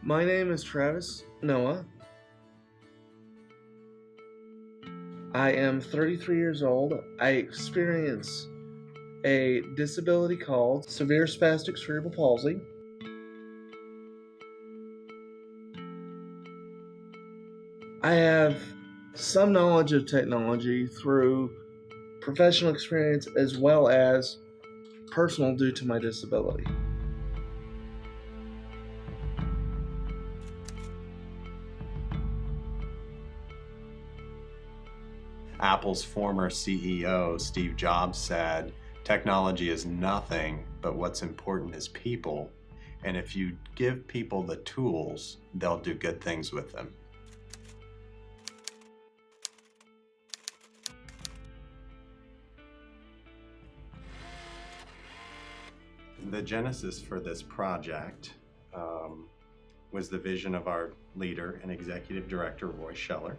My name is Travis Noah. I am 33 years old. I experience a disability called severe spastic cerebral palsy. I have some knowledge of technology through professional experience as well as personal due to my disability. Apple's former CEO, Steve Jobs, said, "Technology is nothing, but what's important is people. And if you give people the tools, they'll do good things with them." The genesis for this project was the vision of our leader and executive director, Roy Scheller.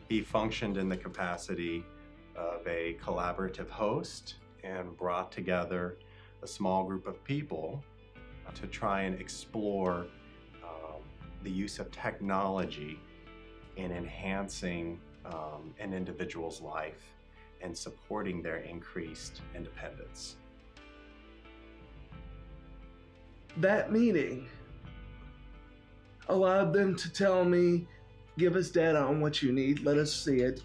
He functioned in the capacity of a collaborative host and brought together a small group of people to try and explore the use of technology in enhancing an individual's life and supporting their increased independence. That meeting allowed them to tell me, give us data on what you need, let us see it,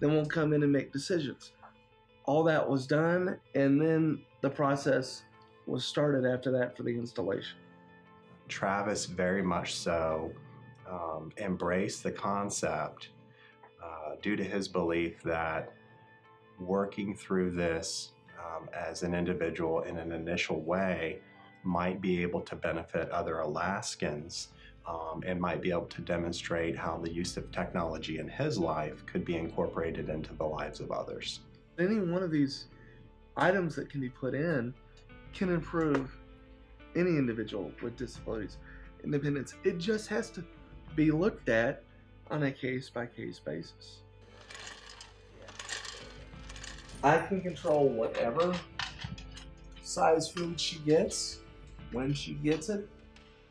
then we'll come in and make decisions. All that was done, and then the process was started after that for the installation. Travis very much so embraced the concept due to his belief that working through this as an individual in an initial way might be able to benefit other Alaskans and might be able to demonstrate how the use of technology in his life could be incorporated into the lives of others. Any one of these items that can be put in can improve any individual with disabilities independence. It just has to be looked at on a case-by-case basis. I can control whatever size food she gets, when she gets it,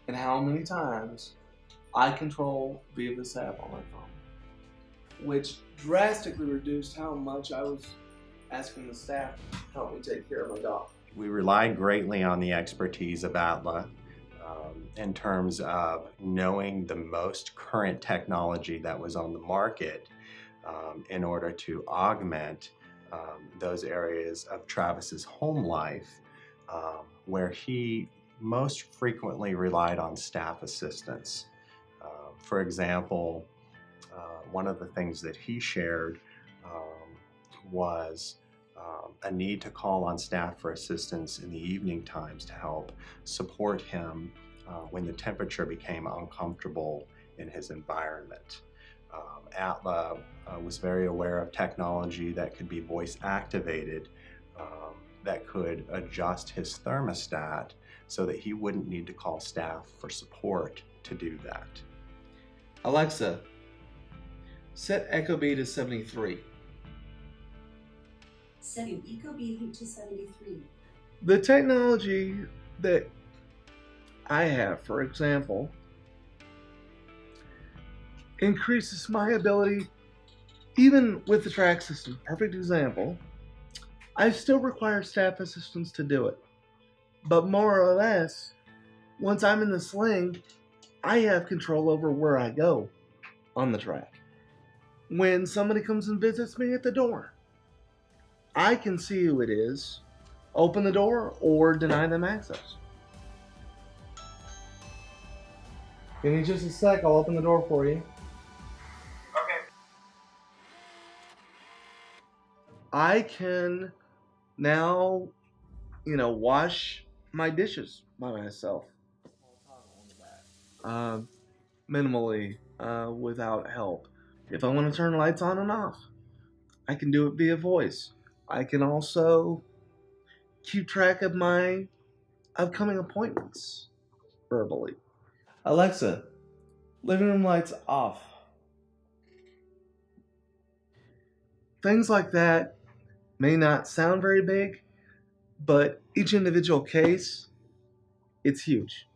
and how many times. I control via this app on my phone, which drastically reduced how much I was asking the staff to help me take care of my dog. We relied greatly on the expertise of ATLA in terms of knowing the most current technology that was on the market in order to augment those areas of Travis's home life where he most frequently relied on staff assistance. For example, one of the things that he shared was a need to call on staff for assistance in the evening times to help support him when the temperature became uncomfortable in his environment. ATLA was very aware of technology that could be voice activated that could adjust his thermostat so that he wouldn't need to call staff for support to do that. Alexa, set Echo Beat to 73. Setting Echo Beat to 73. The technology that I have, for example, increases my ability, even with the track system. Perfect example. I still require staff assistance to do it. But more or less, once I'm in the sling, I have control over where I go on the track. When somebody comes and visits me at the door, I can see who it is, open the door, or deny them access. Give me just a sec, I'll open the door for you. Okay. I can now, wash my dishes by myself. Minimally, without help. If I want to turn lights on and off, I can do it via voice. I can also keep track of my upcoming appointments verbally. Alexa, living room lights off. Things like that may not sound very big, but each individual case, it's huge.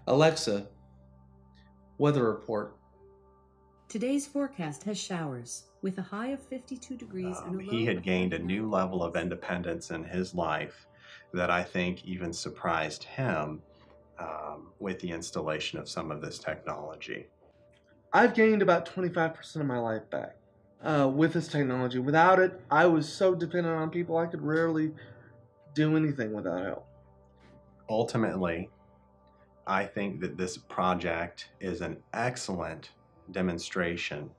Alexa, Weather report. Today's forecast has showers, with a high of 52 degrees and a low He had of gained a 49 new level of degrees. independence in his life that I think even surprised him with the installation of some of this technology. I've gained about 25% of my life back with this technology. Without it, I was so dependent on people I could rarely do anything without help. Ultimately, I think that this project is an excellent demonstration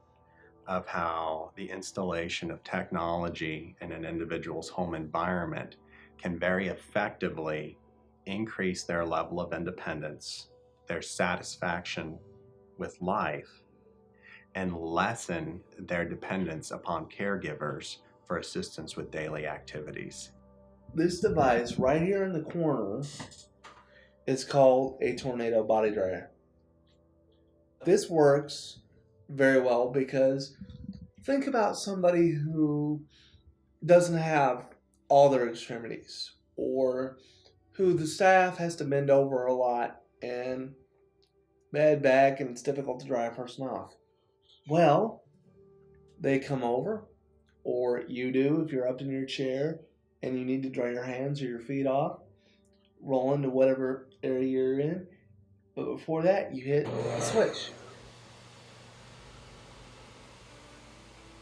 of how the installation of technology in an individual's home environment can very effectively increase their level of independence, their satisfaction with life, and lessen their dependence upon caregivers for assistance with daily activities. This device right here in the corner is called a tornado body dryer. This works very well because think about somebody who doesn't have all their extremities, or who the staff has to bend over a lot and bad back and it's difficult to dry a person off. Well, they come over, or you do if you're up in your chair and you need to dry your hands or your feet off, roll into whatever area you're in. But before that, you hit the switch.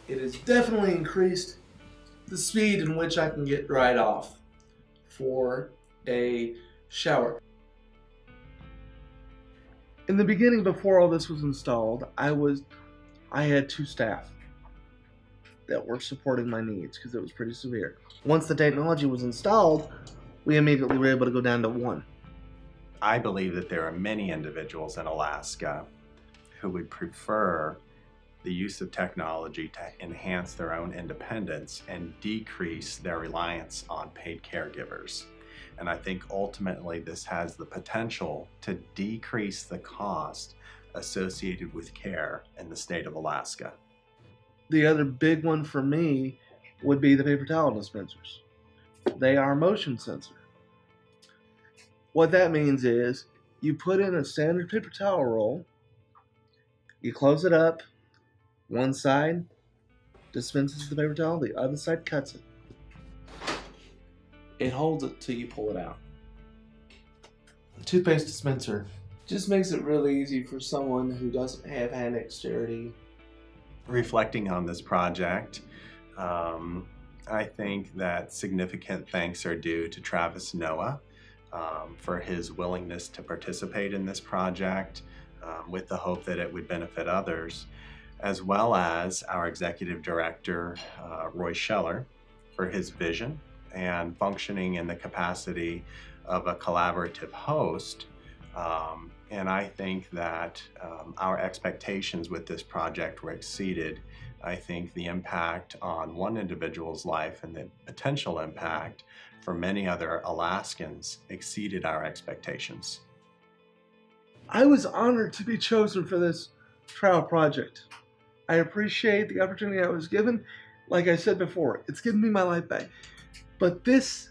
It has definitely increased the speed in which I can get dried off for a shower. In the beginning, before all this was installed, I had 2 staff that were supporting my needs because it was pretty severe. Once the technology was installed, we immediately were able to go down to 1. I believe that there are many individuals in Alaska who would prefer the use of technology to enhance their own independence and decrease their reliance on paid caregivers. And I think ultimately this has the potential to decrease the cost associated with care in the state of Alaska. The other big one for me would be the paper towel dispensers. They are motion sensor. What that means is you put in a standard paper towel roll, you close it up, one side dispenses the paper towel, the other side cuts it. It holds it till you pull it out. The toothpaste dispenser just makes it really easy for someone who doesn't have hand dexterity. Reflecting on this project, I think that significant thanks are due to Travis Noah for his willingness to participate in this project with the hope that it would benefit others, as well as our executive director, Roy Scheller, for his vision and functioning in the capacity of a collaborative host. And I think that our expectations with this project were exceeded. I think the impact on one individual's life and the potential impact for many other Alaskans exceeded our expectations. I was honored to be chosen for this trial project. I appreciate the opportunity I was given. Like I said before, it's given me my life back. But this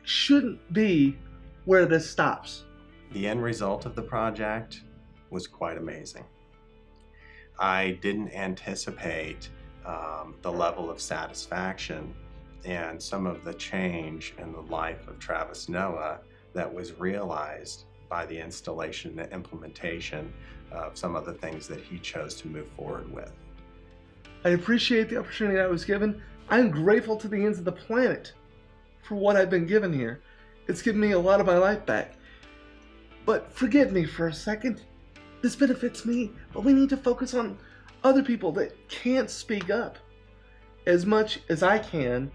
shouldn't be where this stops. The end result of the project was quite amazing. I didn't anticipate the level of satisfaction and some of the change in the life of Travis Noah that was realized by the installation and implementation of some of the things that he chose to move forward with. I appreciate the opportunity I was given. I'm grateful to the ends of the planet for what I've been given here. It's given me a lot of my life back. But forgive me for a second. This benefits me, but we need to focus on other people that can't speak up as much as I can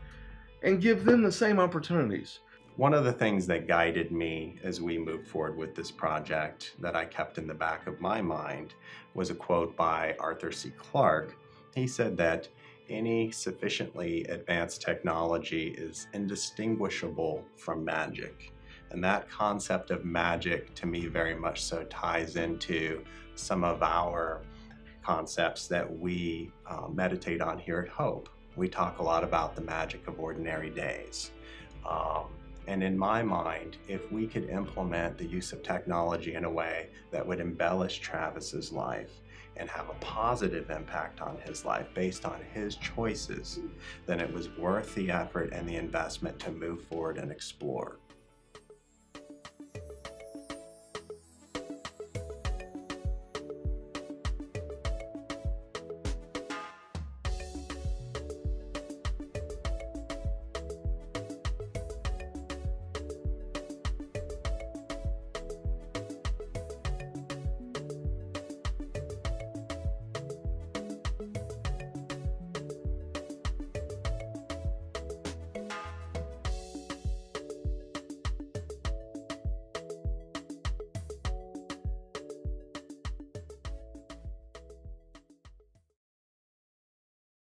and give them the same opportunities. One of the things that guided me as we moved forward with this project that I kept in the back of my mind was a quote by Arthur C. Clarke. He said that any sufficiently advanced technology is indistinguishable from magic. And that concept of magic to me very much so ties into some of our concepts that we meditate on here at Hope. We talk a lot about the magic of ordinary days. And in my mind, if we could implement the use of technology in a way that would embellish Travis's life and have a positive impact on his life based on his choices, then it was worth the effort and the investment to move forward and explore.